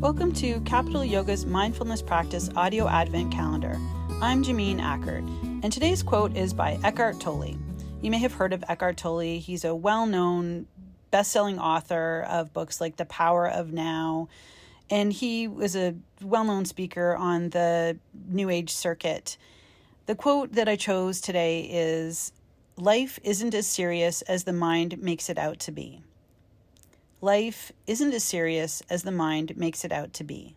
Welcome to Capital Yoga's Mindfulness Practice Audio Advent Calendar. I'm Jamine Ackert, and today's quote is by Eckhart Tolle. You may have heard of Eckhart Tolle. He's a well-known, best-selling author of books like The Power of Now, and he was a well-known speaker on the New Age circuit. The quote that I chose today is, "Life isn't as serious as the mind makes it out to be." Life isn't as serious as the mind makes it out to be.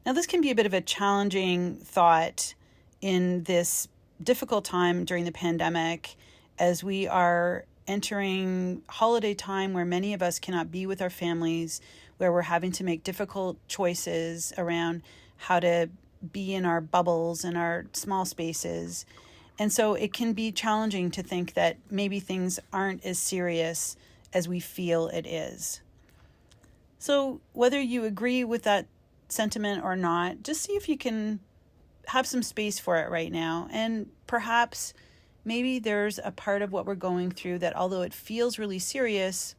Now, this can be a bit of a challenging thought in this difficult time during the pandemic as we are entering holiday time where many of us cannot be with our families, where we're having to make difficult choices around how to be in our bubbles and our small spaces. And so it can be challenging to think that maybe things aren't as serious as we feel it is. So whether you agree with that sentiment or not, just see if you can have some space for it right now. And perhaps maybe there's a part of what we're going through that, although it feels really serious,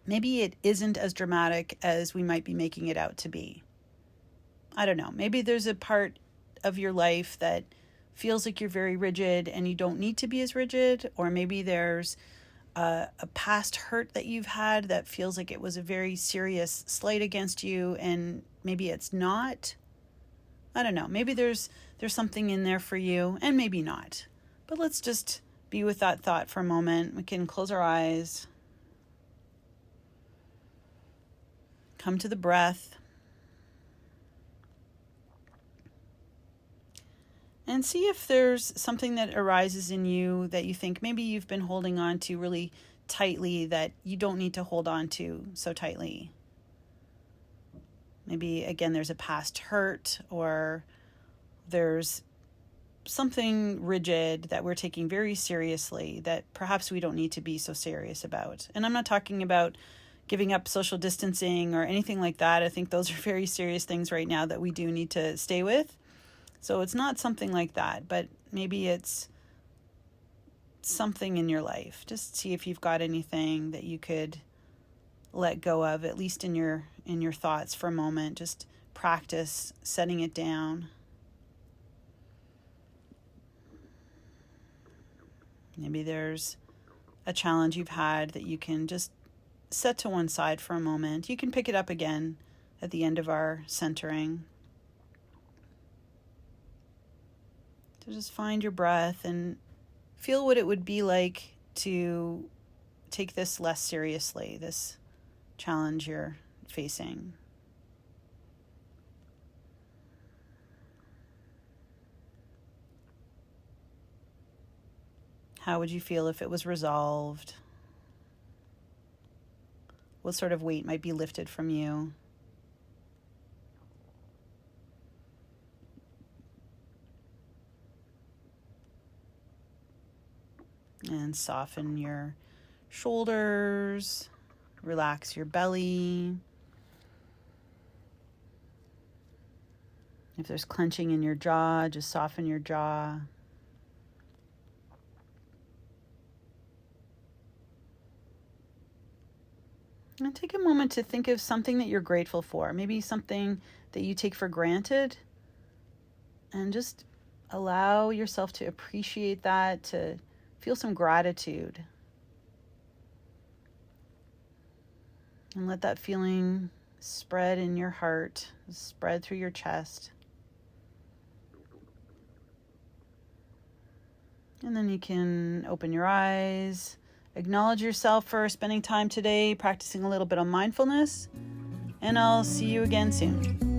maybe it isn't as dramatic as we might be making it out to be. I don't know. Maybe there's a part of your life that feels like you're very rigid and you don't need to be as rigid, or maybe there's a past hurt that you've had that feels like it was a very serious slight against you, and maybe it's not. I don't know. Maybe there's something in there for you, and maybe not. But let's just be with that thought for a moment. We can close our eyes. Come to the breath. And see if there's something that arises in you that you think maybe you've been holding on to really tightly that you don't need to hold on to so tightly. Maybe, again, there's a past hurt, or there's something rigid that we're taking very seriously that perhaps we don't need to be so serious about. And I'm not talking about giving up social distancing or anything like that. I think those are very serious things right now that we do need to stay with. So it's not something like that, but maybe it's something in your life. Just see if you've got anything that you could let go of, at least in your thoughts for a moment. Just practice setting it down. Maybe there's a challenge you've had that you can just set to one side for a moment. You can pick it up again at the end of our centering. So just find your breath and feel what it would be like to take this less seriously, this challenge you're facing. How would you feel if it was resolved? What sort of weight might be lifted from you? And soften your shoulders, relax your belly. If there's clenching in your jaw, just soften your jaw. And take a moment to think of something that you're grateful for, maybe something that you take for granted, and just allow yourself to appreciate that, to feel some gratitude. And let that feeling spread in your heart, spread through your chest. And then you can open your eyes, acknowledge yourself for spending time today practicing a little bit of mindfulness, and I'll see you again soon.